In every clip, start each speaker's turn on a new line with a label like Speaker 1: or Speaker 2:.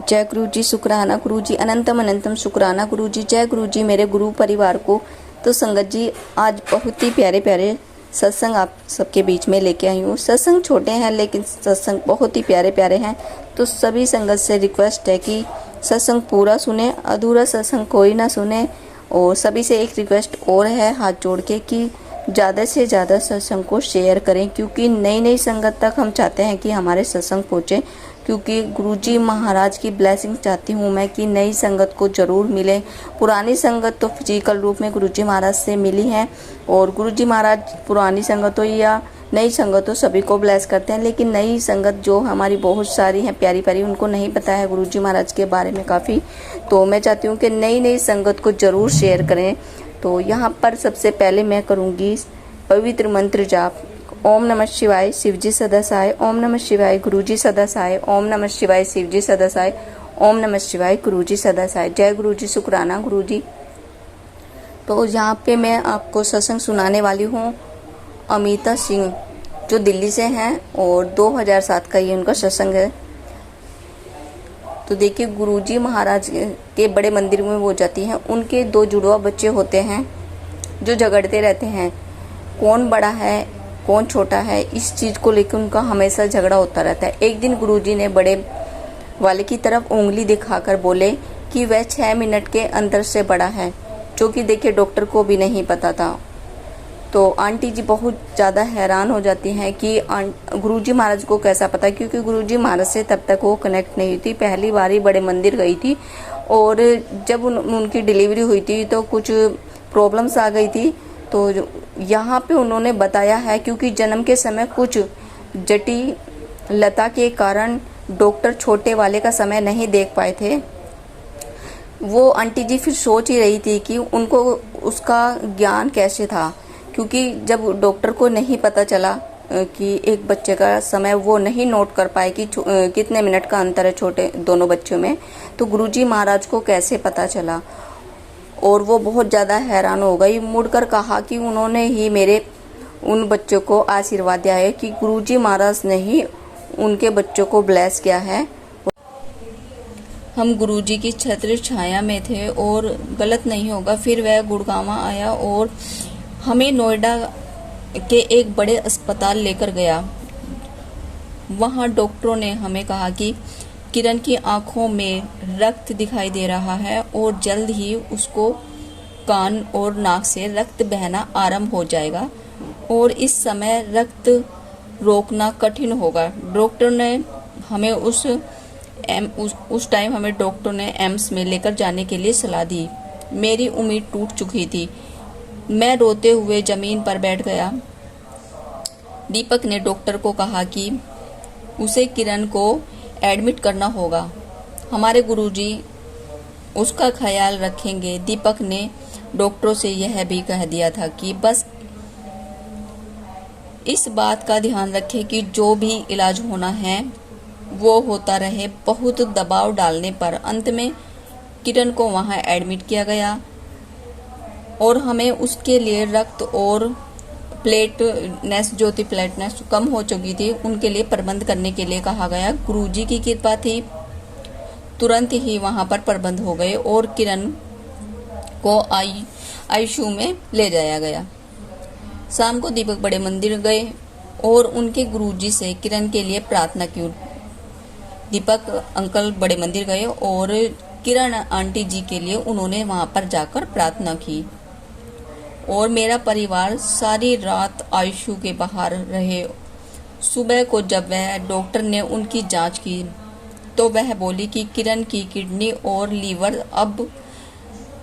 Speaker 1: जय गुरु जी, शुक्राना गुरु जी, अनंतम अनंतम शुक्राना गुरु जी। जय गुरु जी, मेरे गुरु परिवार को। तो संगत जी, आज बहुत ही प्यारे प्यारे सत्संग आप सबके बीच में लेके आई हूँ। सत्संग छोटे हैं लेकिन सत्संग बहुत ही प्यारे प्यारे हैं। तो सभी संगत से रिक्वेस्ट है कि सत्संग पूरा सुने, अधूरा सत्संग कोई ना सुने। और सभी से एक रिक्वेस्ट और है हाथ जोड़ के कि ज़्यादा से ज़्यादा सत्संग को शेयर करें, क्योंकि नई नई संगत तक हम चाहते हैं कि हमारे सत्संग पहुँचे। क्योंकि गुरुजी महाराज की ब्लेसिंग चाहती हूँ मैं कि नई संगत को ज़रूर मिले। पुरानी संगत तो फिजिकल रूप में गुरुजी महाराज से मिली है, और गुरुजी महाराज पुरानी संगत हो या नई संगत हो सभी को ब्लेस करते हैं। लेकिन नई संगत जो हमारी बहुत सारी हैं प्यारी प्यारी, उनको नहीं पता है गुरुजी महाराज के बारे में काफ़ी। तो मैं चाहती हूँ कि नई नई संगत को ज़रूर शेयर करें। तो यहाँ पर सबसे पहले मैं करूँगी पवित्र मंत्र जाप। ओम नमः शिवाय, शिवजी सदा सहाय। ओम नमः शिवाय, गुरुजी सदा सहाय। ओम नमः शिवाय, शिवजी सदा सहाय। ओम नमः शिवाय, गुरुजी सदा सहाय। जय गुरुजी, शुक्राना गुरुजी। तो यहाँ पे मैं आपको सत्संग सुनाने वाली हूँ अमिता सिंह, जो दिल्ली से हैं, और 2007 का ये उनका सत्संग है। तो देखिए, गुरुजी महाराज के बड़े मंदिर में वो जाती हैं। उनके 2 जुड़वा बच्चे होते हैं जो झगड़ते रहते हैं, कौन बड़ा है कौन छोटा है। इस चीज़ को लेकर उनका हमेशा झगड़ा होता रहता है। एक दिन गुरुजी ने बड़े वाले की तरफ उंगली दिखाकर बोले कि वह 6 मिनट के अंतर से बड़ा है, जो कि देखिए डॉक्टर को भी नहीं पता था। तो आंटी जी बहुत ज़्यादा हैरान हो जाती हैं कि गुरुजी महाराज को कैसा पता, क्योंकि गुरुजी महाराज से तब तक वो कनेक्ट नहीं थी। पहली बार ही बड़े मंदिर गई थी, और जब उनकी डिलीवरी हुई थी तो कुछ प्रॉब्लम्स आ गई थी। तो यहाँ पे उन्होंने बताया है, क्योंकि जन्म के समय कुछ जटिलता के कारण डॉक्टर छोटे वाले का समय नहीं देख पाए थे। वो आंटी जी फिर सोच ही रही थी कि उनको उसका ज्ञान कैसे था, क्योंकि जब डॉक्टर को नहीं पता चला कि एक बच्चे का समय वो नहीं नोट कर पाए कि कितने मिनट का अंतर है छोटे दोनों बच्चों में, तो गुरुजी महाराज को कैसे पता चला। और वो बहुत ज़्यादा हैरान हो गई। मुड़कर कहा कि उन्होंने ही मेरे उन बच्चों को आशीर्वाद दिया है, कि गुरुजी महाराज ने ही उनके बच्चों को ब्लेस किया है। हम गुरुजी की छत्र छाया में थे, और गलत नहीं होगा, फिर वह गुड़गांव आया और हमें नोएडा के एक बड़े अस्पताल लेकर गया। वहाँ डॉक्टरों ने हमें कहा कि किरण की आंखों में रक्त दिखाई दे रहा है, और जल्द ही उसको कान और नाक से रक्त बहना आरंभ हो जाएगा, और इस समय रक्त रोकना कठिन होगा। डॉक्टर ने हमें उस टाइम हमें डॉक्टर ने एम्स में लेकर जाने के लिए सलाह दी। मेरी उम्मीद टूट चुकी थी। मैं रोते हुए जमीन पर बैठ गया। दीपक ने डॉक्टर को कहा कि उसे किरण को एडमिट करना होगा, हमारे गुरुजी उसका ख्याल रखेंगे। दीपक ने डॉक्टरों से यह भी कह दिया था कि बस इस बात का ध्यान रखें कि जो भी इलाज होना है वो होता रहे। बहुत दबाव डालने पर अंत में किरण को वहां एडमिट किया गया, और हमें उसके लिए रक्त और प्लेटनेस जो थी प्लेटनेस कम हो चुकी थी, उनके लिए प्रबंध करने के लिए कहा गया। गुरुजी की कृपा थी, तुरंत ही वहां पर प्रबंध हो गए और किरण को आईसीयू में ले जाया गया। शाम को दीपक बड़े मंदिर गए और उनके गुरुजी से किरण के लिए प्रार्थना की। दीपक अंकल बड़े मंदिर गए और किरण आंटी जी के लिए उन्होंने वहां पर जाकर प्रार्थना की। और मेरा परिवार सारी रात आईसीयू के बाहर रहे। सुबह को जब वह डॉक्टर ने उनकी जांच की तो वह बोली कि किरण की किडनी और लीवर अब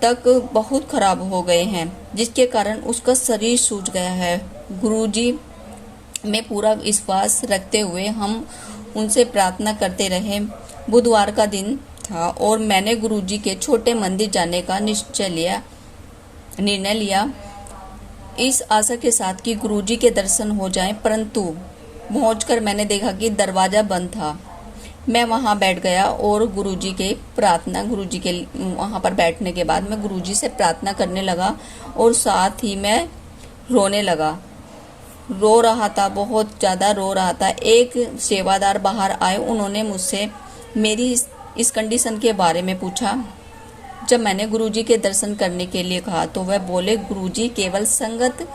Speaker 1: तक बहुत खराब हो गए हैं, जिसके कारण उसका शरीर सूज गया है। गुरुजी में पूरा विश्वास रखते हुए हम उनसे प्रार्थना करते रहे। बुधवार का दिन था और मैंने गुरुजी के छोटे मंदिर जाने का निर्णय लिया, इस आशा के साथ कि गुरुजी के दर्शन हो जाएं। परंतु पहुंचकर मैंने देखा कि दरवाजा बंद था। मैं वहां बैठ गया और गुरुजी के वहां पर बैठने के बाद मैं गुरुजी से प्रार्थना करने लगा और साथ ही मैं रोने लगा। रो रहा था, बहुत ज़्यादा रो रहा था। एक सेवादार बाहर आए, उन्होंने मुझसे मेरी इस कंडीशन के बारे में पूछा। जब मैंने गुरुजी के दर्शन करने के लिए कहा तो वह बोले गुरुजी केवल संगत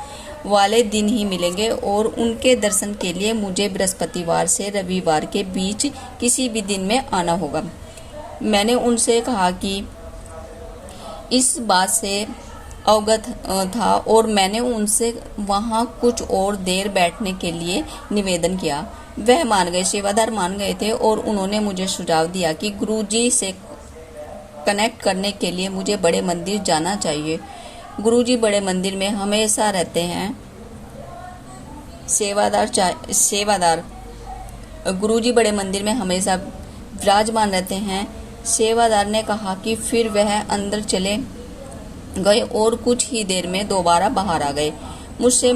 Speaker 1: वाले दिन ही मिलेंगे और उनके दर्शन के लिए मुझे बृहस्पतिवार से रविवार के बीच किसी भी दिन में आना होगा। मैंने उनसे कहा कि इस बात से अवगत था और मैंने उनसे वहाँ कुछ और देर बैठने के लिए निवेदन किया। वह मान गए, सेवादार मान गए थे और उन्होंने मुझे सुझाव दिया कि गुरुजी से कनेक्ट करने के लिए मुझे बड़े मंदिर जाना चाहिए। गुरुजी बड़े मंदिर में हमेशा रहते हैं। सेवादार गुरुजी बड़े मंदिर में हमेशा विराजमान रहते हैं। सेवादार ने कहा कि फिर वह अंदर चले गए और कुछ ही देर में दोबारा बाहर आ गए। मुझसे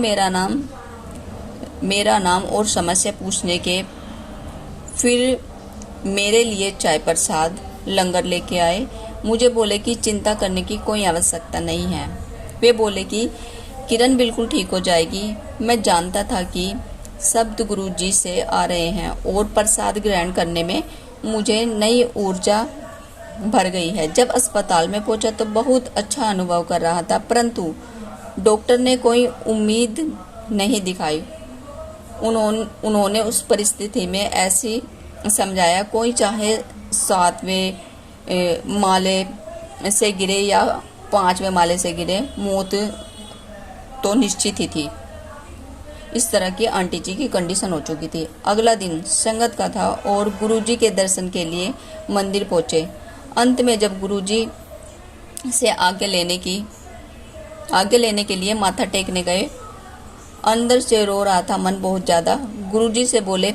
Speaker 1: मेरा नाम और समस्या पूछने के फिर मेरे लिए चाय प्रसाद लंगर लेके आए। मुझे बोले कि चिंता करने की कोई आवश्यकता नहीं है। वे बोले कि किरण बिल्कुल ठीक हो जाएगी। मैं जानता था कि शब्द गुरुजी से आ रहे हैं और प्रसाद ग्रहण करने में मुझे नई ऊर्जा भर गई है। जब अस्पताल में पहुंचा तो बहुत अच्छा अनुभव कर रहा था, परंतु डॉक्टर ने कोई उम्मीद नहीं दिखाई। उन्होंने उस परिस्थिति में ऐसी समझाया, कोई चाहे 7वें माले से गिरे या 5वें माले से गिरे, मौत तो निश्चित ही थी। इस तरह की आंटी जी की कंडीशन हो चुकी थी। अगला दिन संगत का था और गुरुजी के दर्शन के लिए मंदिर पहुंचे। अंत में जब गुरुजी से आज्ञा लेने के लिए माथा टेकने गए, अंदर से रो रहा था मन बहुत ज़्यादा। गुरुजी से बोले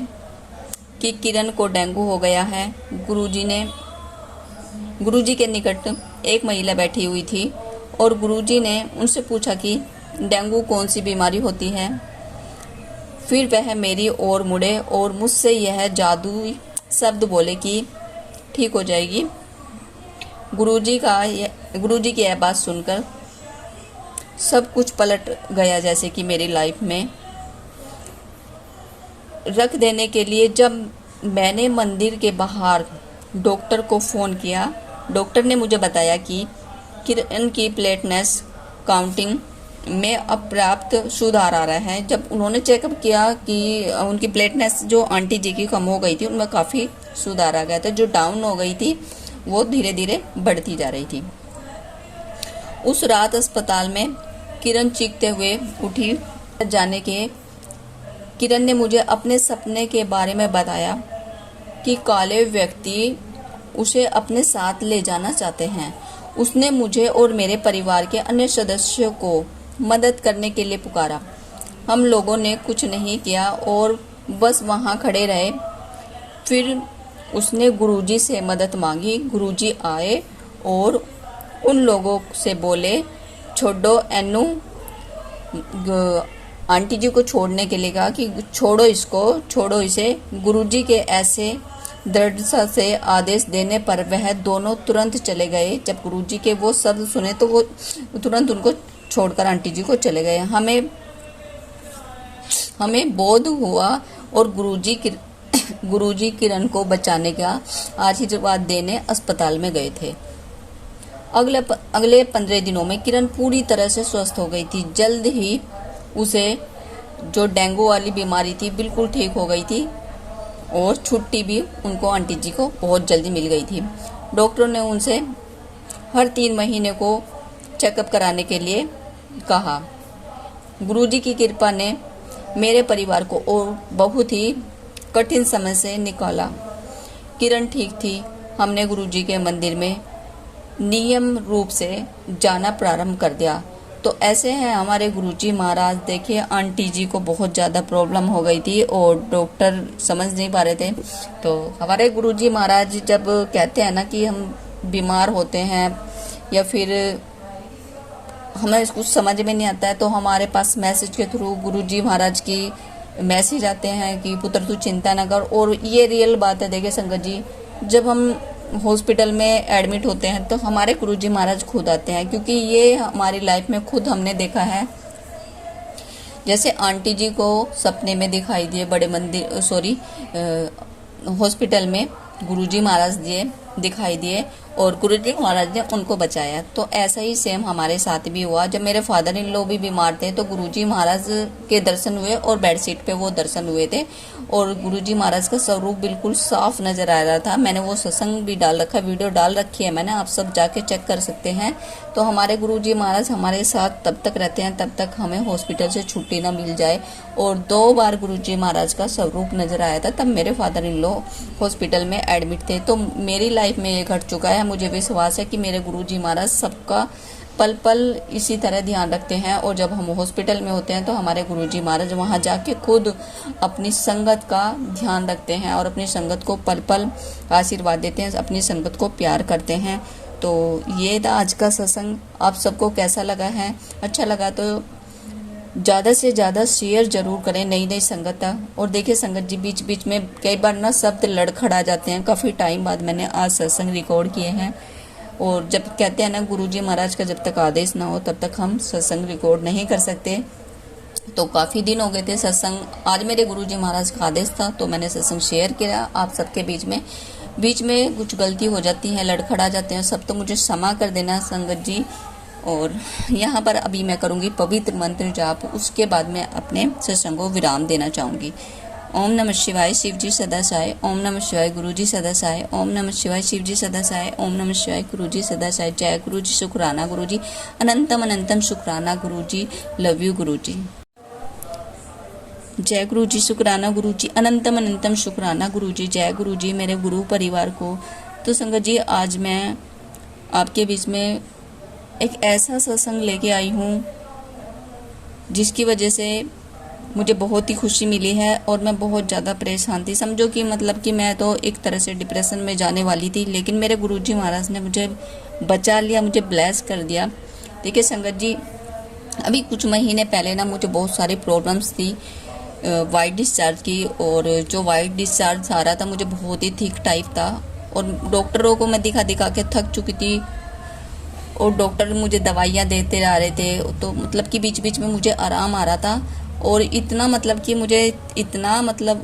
Speaker 1: कि किरण को डेंगू हो गया है। गुरुजी के निकट एक महिला बैठी हुई थी और गुरुजी ने उनसे पूछा कि डेंगू कौन सी बीमारी होती है। फिर वह मेरी ओर मुड़े और मुझसे यह जादुई शब्द बोले कि ठीक हो जाएगी। गुरुजी की यह बात सुनकर सब कुछ पलट गया, जैसे कि मेरी लाइफ में रख देने के लिए। जब मैंने मंदिर के बाहर डॉक्टर को फ़ोन किया, डॉक्टर ने मुझे बताया कि किरण की प्लेटलेट्स काउंटिंग में अपर्याप्त सुधार आ रहा है। जब उन्होंने चेकअप किया कि उनकी प्लेटलेट्स जो आंटी जी की कम हो गई थी उनमें काफ़ी सुधार आ गया था, जो डाउन हो गई थी वो धीरे धीरे बढ़ती जा रही थी। उस रात अस्पताल में किरण चीखते हुए उठी। किरण ने मुझे अपने सपने के बारे में बताया कि काले व्यक्ति उसे अपने साथ ले जाना चाहते हैं। उसने मुझे और मेरे परिवार के अन्य सदस्यों को मदद करने के लिए पुकारा। हम लोगों ने कुछ नहीं किया और बस वहाँ खड़े रहे। फिर उसने गुरुजी से मदद मांगी। गुरुजी आए और उन लोगों से बोले छोड़ो एनु। आंटी जी को छोड़ने के लिए कहा कि छोड़ो इसे। गुरुजी के ऐसे दृढ़ता से आदेश देने पर वह दोनों तुरंत चले गए। जब गुरुजी के वो शब्द सुने तो वो तुरंत उनको छोड़कर आंटी जी को चले गए। हमें बोध हुआ और गुरुजी किरण को बचाने का आशीर्वाद देने अस्पताल में गए थे। अगले 15 दिनों में किरण पूरी तरह से स्वस्थ हो गई थी। जल्द ही उसे जो डेंगू वाली बीमारी थी बिल्कुल ठीक हो गई थी और छुट्टी भी उनको आंटी जी को बहुत जल्दी मिल गई थी। डॉक्टरों ने उनसे हर 3 महीने को चेकअप कराने के लिए कहा। गुरुजी की कृपा ने मेरे परिवार को और बहुत ही कठिन समय से निकाला। किरण ठीक थी। हमने गुरुजी के मंदिर में नियम रूप से जाना प्रारंभ कर दिया। तो ऐसे हैं हमारे गुरुजी महाराज। देखिए आंटी जी को बहुत ज़्यादा प्रॉब्लम हो गई थी और डॉक्टर समझ नहीं पा रहे थे। तो हमारे गुरुजी महाराज जब कहते हैं ना कि हम बीमार होते हैं या फिर हमें कुछ समझ में नहीं आता है तो हमारे पास मैसेज के थ्रू गुरुजी महाराज की मैसेज आते हैं कि पुत्र तू चिंता न कर। और ये रियल बात है। देखिए संगत जी, जब हम हॉस्पिटल में एडमिट होते हैं तो हमारे गुरुजी महाराज खुद आते हैं, क्योंकि ये हमारी लाइफ में खुद हमने देखा है। जैसे आंटी जी को सपने में दिखाई दिए बड़े हॉस्पिटल में गुरुजी महाराज दिखाई दिए और गुरुजी महाराज ने उनको बचाया। तो ऐसा ही सेम हमारे साथ भी हुआ। जब मेरे फादर इन लॉ भी बीमार थे तो गुरुजी महाराज के दर्शन हुए और बेडशीट पे वो दर्शन हुए थे और गुरुजी महाराज का स्वरूप बिल्कुल साफ नजर आ रहा था। मैंने वो सत्संग भी डाल रखा, वीडियो डाल रखी है मैंने, आप सब जाके चेक कर सकते हैं। तो हमारे गुरुजी महाराज हमारे साथ तब तक रहते हैं तब तक हमें हॉस्पिटल से छुट्टी ना मिल जाए। और 2 बार गुरुजी महाराज का स्वरूप नजर आया था, तब मेरे फादर इन लॉ हॉस्पिटल में एडमिट थे। तो मेरी लाइफ में ये घट चुका है। मुझे विश्वास है कि मेरे गुरुजी महाराज सबका पल पल इसी तरह ध्यान रखते हैं। और जब हम हॉस्पिटल में होते हैं तो हमारे गुरुजी महाराज वहां जाके खुद अपनी संगत का ध्यान रखते हैं और अपनी संगत को पल पल आशीर्वाद देते हैं, अपनी संगत को प्यार करते हैं। तो ये था आज का सत्संग। आप सबको कैसा लगा है? अच्छा लगा तो ज़्यादा से ज़्यादा शेयर जरूर करें नई नई संगत। और देखिए संगत जी, बीच बीच में कई बार ना शब्द लड़खड़ा जाते हैं। काफ़ी टाइम बाद मैंने आज सत्संग रिकॉर्ड किए हैं। और जब कहते हैं ना गुरुजी महाराज का जब तक आदेश ना हो तब तक हम सत्संग रिकॉर्ड नहीं कर सकते। तो काफ़ी दिन हो गए थे सत्संग, आज मेरे गुरुजी महाराज का आदेश था तो मैंने सत्संग शेयर किया आप सबके बीच में कुछ गलती हो जाती है, लड़खड़ा जाते हैं सब, तो मुझे क्षमा कर देना संगत जी। और यहाँ पर अभी मैं करूँगी पवित्र मंत्र जाप, उसके बाद मैं अपने सत्संग को विराम देना चाहूँगी। ओम नमः शिवाय, शिव जी सदा सहाय। ओम नमः शिवाय, गुरु जी सदा सहाय। ओम नमः शिवाय, शिव जी सदा सहाय। ओम नमः शिवाय, गुरु जी सदा सहाय। जय गुरु जी, शुक्राना गुरु जी, अनंतम अनंतम शुक्राना गुरु जी, लव यू गुरु जी। जय गुरु जी, शुक्राना गुरु जी, अनंतम अनंतम शुक्राना गुरु जी। जय गुरु जी, मेरे गुरु परिवार को। तो संगत जी, आज मैं आपके बीच में एक ऐसा सत्संग लेके आई हूँ जिसकी वजह से मुझे बहुत ही खुशी मिली है और मैं बहुत ज़्यादा परेशान थी। समझो कि मतलब कि मैं तो एक तरह से डिप्रेशन में जाने वाली थी, लेकिन मेरे गुरुजी महाराज ने मुझे बचा लिया, मुझे ब्लेस कर दिया। देखिए संगत जी, अभी कुछ महीने पहले ना मुझे बहुत सारी प्रॉब्लम्स थी वाइट डिस्चार्ज की। और जो वाइट डिस्चार्ज आ रहा था मुझे बहुत ही थिक टाइप था और डॉक्टरों को मैं दिखा दिखा के थक चुकी थी और डॉक्टर मुझे दवाइयाँ देते आ रहे थे। तो मतलब कि बीच बीच में मुझे आराम आ रहा था और इतना मतलब कि मुझे इतना मतलब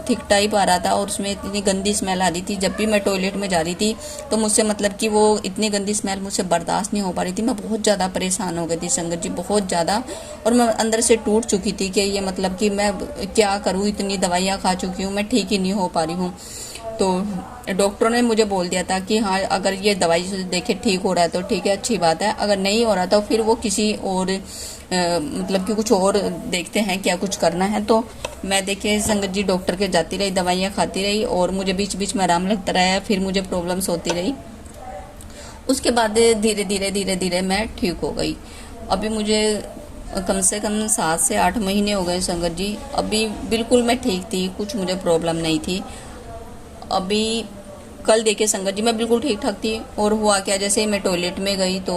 Speaker 1: थिक टाइप आ रहा था और उसमें इतनी गंदी स्मेल आ रही थी। जब भी मैं टॉयलेट में जा रही थी तो मुझसे मतलब कि वो इतनी गंदी स्मेल मुझसे बर्दाश्त नहीं हो पा रही थी। मैं बहुत ज़्यादा परेशान हो गई थी संगत जी, बहुत ज़्यादा। और मैं अंदर से टूट चुकी थी कि ये मतलब कि मैं क्या करूँ, इतनी दवाइयाँ खा चुकी हूँ, मैं ठीक ही नहीं हो पा रही हूँ। तो डॉक्टरों ने मुझे बोल दिया था कि हाँ, अगर ये दवाई से देखे ठीक हो रहा है तो ठीक है, अच्छी बात है, अगर नहीं हो रहा तो फिर वो किसी और मतलब कि कुछ और देखते हैं क्या कुछ करना है। तो मैं देखिए संगत जी डॉक्टर के जाती रही, दवाइयाँ खाती रही और मुझे बीच बीच में आराम लगता रहा, फिर मुझे प्रॉब्लम्स होती रही। उसके बाद धीरे धीरे मैं ठीक हो गई। अभी मुझे कम से कम 7 से 8 महीने हो गए संगत जी। अभी बिल्कुल मैं ठीक थी, कुछ मुझे प्रॉब्लम नहीं थी। अभी कल देखिए संगत जी मैं बिल्कुल ठीक ठाक थी और हुआ क्या, जैसे मैं टॉयलेट में गई तो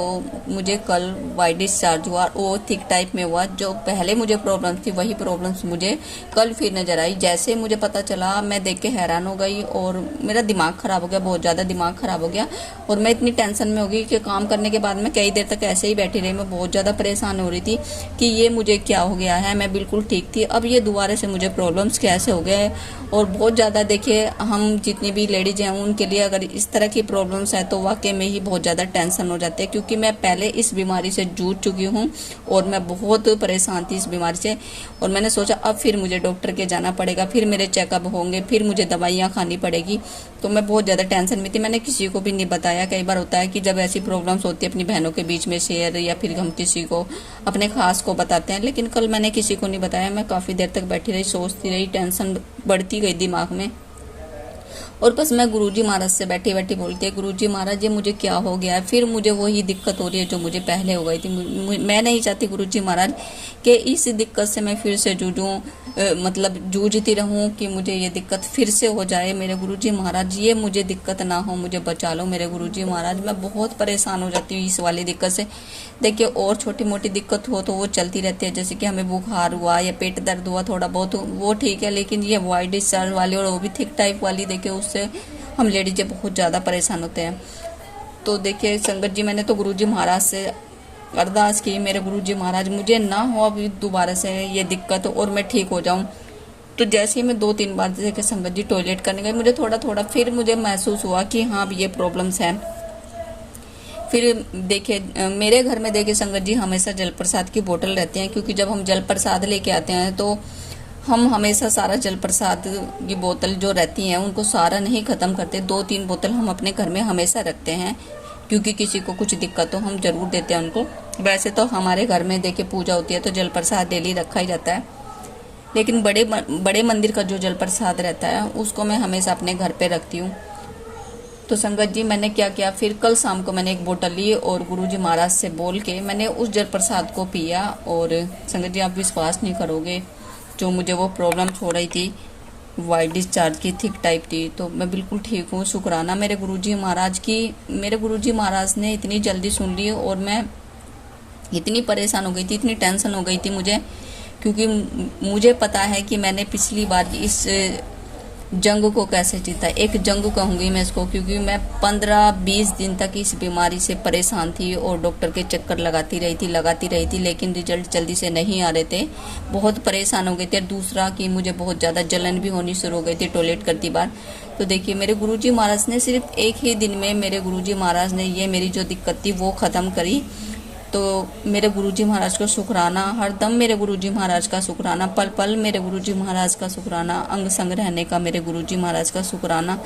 Speaker 1: मुझे कल वाइट डिस्चार्ज हुआ। वो थिक टाइप में हुआ, जो पहले मुझे प्रॉब्लम थी वही प्रॉब्लम्स मुझे कल फिर नजर आई। जैसे मुझे पता चला मैं देख के हैरान हो गई और मेरा दिमाग खराब हो गया, बहुत ज़्यादा दिमाग खराब हो गया। और मैं इतनी टेंशन में हो गई कि काम करने के बाद मैं कई देर तक ऐसे ही बैठी रही। मैं बहुत ज़्यादा परेशान हो रही थी कि ये मुझे क्या हो गया है। मैं बिल्कुल ठीक थी, अब ये दोबारा से मुझे प्रॉब्लम्स कैसे हो गए। और बहुत ज़्यादा देखिए, हम जितनी भी लेडीज हैं उनके लिए अगर इस तरह की प्रॉब्लम्स है तो वाकई में ही बहुत ज़्यादा टेंशन हो जाती है, क्योंकि मैं पहले इस बीमारी से जूझ चुकी हूँ और मैं बहुत परेशान थी इस बीमारी से। और मैंने सोचा अब फिर मुझे डॉक्टर के जाना पड़ेगा, फिर मेरे चेकअप होंगे, फिर मुझे दवाइयाँ खानी पड़ेगी। तो मैं बहुत ज़्यादा टेंशन में थी, मैंने किसी को भी नहीं बताया। कई बार होता है कि जब ऐसी प्रॉब्लम्स होती है अपनी बहनों के बीच में शेयर, या फिर हम किसी को अपने खास को बताते हैं, लेकिन कल मैंने किसी को नहीं बताया। मैं काफ़ी देर तक बैठी रही, सोचती रही, टेंशन बढ़ती गई दिमाग में। और बस मैं गुरुजी महाराज से बैठी बैठी बोलती है, गुरुजी महाराज ये मुझे क्या हो गया है। फिर मुझे वही दिक्कत हो रही है जो मुझे पहले हो गई थी। मैं नहीं चाहती गुरुजी महाराज कि इस दिक्कत से मैं फिर से जूझूं, मतलब जूझती रहूं कि मुझे ये दिक्कत फिर से हो जाए। मेरे गुरुजी महाराज ये मुझे दिक्कत ना हो, मुझे बचा लो मेरे गुरुजी महाराज। मैं बहुत परेशान हो जाती हूँ इस वाली दिक्कत से। देखिए और छोटी मोटी दिक्कत हो तो वो चलती रहती है, जैसे कि हमें बुखार हुआ या पेट दर्द हुआ थोड़ा बहुत, वो ठीक है। लेकिन ये वाइट डिस्चार्ज वाली और वो भी थिक टाइप वाली, देखिए उससे हम लेडीज बहुत ज़्यादा परेशान होते हैं। तो देखिए संगत जी, मैंने तो गुरुजी महाराज से अरदास की, मेरे गुरुजी महाराज मुझे ना हो अभी दोबारा से ये दिक्कत और मैं ठीक हो जाऊं। तो जैसे ही मैं 2-3 बार देखिए संगत जी टॉयलेट करने गई, मुझे थोड़ा थोड़ा फिर मुझे महसूस हुआ कि हाँ अब ये प्रॉब्लम्स हैं। फिर देखिए मेरे घर में देखिए संगत जी हमेशा जल प्रसाद की बोतल रहती हैं, क्योंकि जब हम जल प्रसाद लेके आते हैं तो हम हमेशा सारा जल प्रसाद की बोतल जो रहती हैं उनको सारा नहीं ख़त्म करते। 2-3 बोतल हम अपने घर में हमेशा रखते हैं, क्योंकि किसी को कुछ दिक्कत हो हम जरूर देते हैं उनको। वैसे तो हमारे घर में देखिए पूजा होती है तो जल प्रसाद डेली रखा ही जाता है, लेकिन बड़े मंदिर का जो जल प्रसाद रहता है उसको मैं हमेशा अपने घर पे रखती हूँ। तो संगत जी मैंने क्या किया, फिर कल शाम को मैंने एक बोतल ली और गुरुजी महाराज से बोल के मैंने उस जल प्रसाद को पिया। और संगत जी आप विश्वास नहीं करोगे, जो मुझे वो प्रॉब्लम्स हो रही थी, वाइट डिस्चार्ज की थिक टाइप थी, तो मैं बिल्कुल ठीक हूँ। शुक्राना मेरे गुरुजी महाराज की। मेरे गुरुजी महाराज ने इतनी जल्दी सुन ली और मैं इतनी परेशान हो गई थी, इतनी टेंशन हो गई थी मुझे, क्योंकि मुझे पता है कि मैंने पिछली बार इस जंग को कैसे जीता। एक जंग कहूँगी मैं इसको, क्योंकि मैं 15-20 दिन तक इस बीमारी से परेशान थी और डॉक्टर के चक्कर लगाती रही थी, लेकिन रिजल्ट जल्दी से नहीं आ रहे थे। बहुत परेशान हो गए थे। दूसरा कि मुझे बहुत ज़्यादा जलन भी होनी शुरू हो गई थी टॉयलेट करती बार। तो देखिए मेरे गुरुजी महाराज ने सिर्फ एक ही दिन में मेरे गुरुजी महाराज ने ये मेरी जो दिक्कत थी वो ख़त्म करी। तो मेरे गुरुजी महाराज का शुक्राना, हरदम मेरे गुरुजी महाराज का शुक्राना, पल पल मेरे गुरुजी महाराज का शुक्राना, अंग संग रहने का मेरे गुरुजी महाराज का शुक्राना।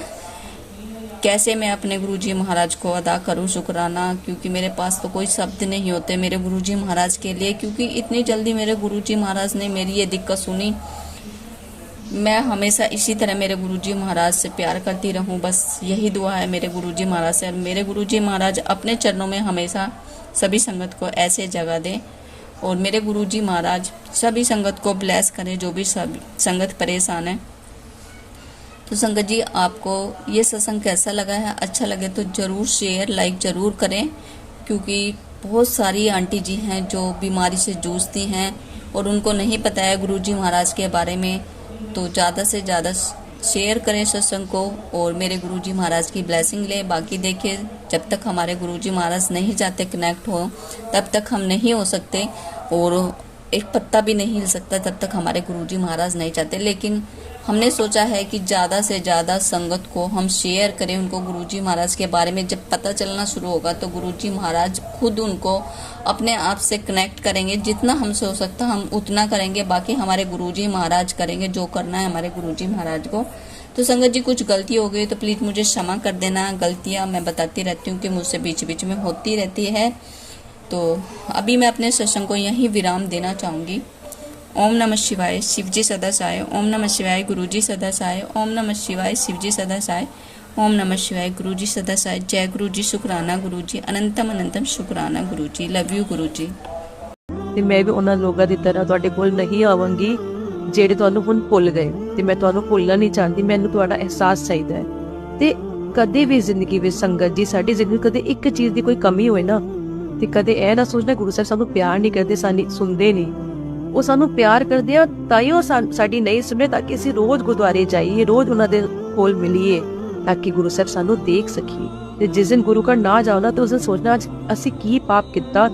Speaker 1: कैसे मैं अपने गुरुजी महाराज को अदा करूं शुक्राना, क्योंकि मेरे पास तो कोई शब्द नहीं होते मेरे गुरुजी महाराज के लिए, क्योंकि इतनी जल्दी मेरे गुरुजी महाराज ने मेरी ये दिक्कत सुनी। मैं हमेशा इसी तरह मेरे गुरुजी महाराज से प्यार करती रहूं, बस यही दुआ है मेरे गुरुजी महाराज से। और मेरे गुरुजी महाराज अपने चरणों में हमेशा सभी संगत को ऐसे जगह दें, और मेरे गुरुजी महाराज सभी संगत को ब्लेस करें जो भी सब संगत परेशान है। तो संगत जी आपको ये सत्संग कैसा लगा है, अच्छा लगे तो ज़रूर शेयर लाइक ज़रूर करें, क्योंकि बहुत सारी आंटी जी हैं जो बीमारी से जूझती हैं और उनको नहीं पता है गुरुजी महाराज के बारे में। तो ज़्यादा से ज़्यादा शेयर करें सत्संग को और मेरे गुरुजी महाराज की ब्लेसिंग लें। बाकी देखिए जब तक हमारे गुरुजी महाराज नहीं जाते कनेक्ट हो तब तक हम नहीं हो सकते, और एक पत्ता भी नहीं हिल सकता तब तक हमारे गुरुजी महाराज नहीं चाहते। लेकिन हमने सोचा है कि ज़्यादा से ज़्यादा संगत को हम शेयर करें, उनको गुरुजी महाराज के बारे में जब पता चलना शुरू होगा तो गुरुजी महाराज खुद उनको अपने आप से कनेक्ट करेंगे। जितना हमसे हो सकता हम उतना करेंगे, बाकी हमारे गुरुजी महाराज करेंगे जो करना है हमारे गुरुजी महाराज को। तो संगत जी कुछ गलती हो गई तो प्लीज़ मुझे क्षमा कर देना। गलतियाँ मैं बताती रहती हूँ कि मुझसे बीच बीच में होती रहती है। तो अभी मैं अपने सत्संग को यहीं विराम देना चाहूँगी। ओम नमः शिवाय, शिवजी सदा सहाय। ओम नमः शिवाय, गुरुजी सदा सहाय। ओम नमः शिवाय, शिवजी सदा सहाय। ओम नमः शिवाय, गुरुजी सदा सहाय। जय गुरुजी, शुक्राना गुरुजी, अनंतम अनंतम शुक्राना गुरुजी। लव यू गुरुजी।
Speaker 2: ਤੇ ਮੈਂ ਵੀ ਉਹਨਾਂ ਲੋਕਾਂ ਦੀ ਤਰ੍ਹਾਂ ਤੁਹਾਡੇ ਕੋਲ ਨਹੀਂ ਆਵਾਂਗੀ ਜਿਹੜੇ ਤੁਹਾਨੂੰ ਹੁਣ ਭੁੱਲ ਗਏ, ਤੇ ਮੈਂ ਤੁਹਾਨੂੰ ਭੁੱਲਣਾ ਨਹੀਂ ਚਾਹੁੰਦੀ। ਮੈਨੂੰ ਤੁਹਾਡਾ ਅਹਿਸਾਸ ਚਾਹੀਦਾ ਹੈ। ਤੇ ਕਦੇ ਵੀ ਜ਼ਿੰਦਗੀ ਵਿੱਚ ਸੰਗਤ ਜੀ ਸਾਡੀ ਜ਼ਿੰਦਗੀ ਕਦੇ ਇੱਕ ਚੀਜ਼ ਦੀ ਕੋਈ ਕਮੀ ਹੋਏ ਨਾ, ਤੇ ਕਦੇ ਇਹ ਨਾ ਸੋਚਣਾ ਗੁਰੂ ਸਾਹਿਬ ਸਾਨੂੰ ਪਿਆਰ ਨਹੀਂ ਕਰਦੇ, ਸਾਨੂੰ ਸੁਣਦੇ ਨਹੀਂ। ਉਹ ਸਾਨੂੰ ਪਿਆਰ ਕਰਦੇ ਆ ਤਾਂ ਹੀ ਉਹ ਸਾਡੀ ਨਹੀਂ ਸੁਣੇ, ਤਾਂ ਕਿ ਅਸੀਂ ਰੋਜ਼ ਗੁਰਦੁਆਰੇ ਜਾਈਏ, ਰੋਜ਼ ਉਹਨਾਂ ਦੇ ਕੋਲ ਮਿਲੀਏ, ਤਾਂ ਕਿ ਗੁਰੂ ਸਾਹਿਬ ਸਾਨੂੰ ਦੇਖ ਸਕੀਏ। ਤੇ ਜਿਸ ਦਿਨ ਗੁਰੂ ਘਰ ਨਾ ਜਾਓ ਨਾ, ਤਾਂ ਉਸ ਦਿਨ ਸੋਚਣਾ ਅੱਜ ਅਸੀਂ ਕੀ ਪਾਪ ਕੀਤਾ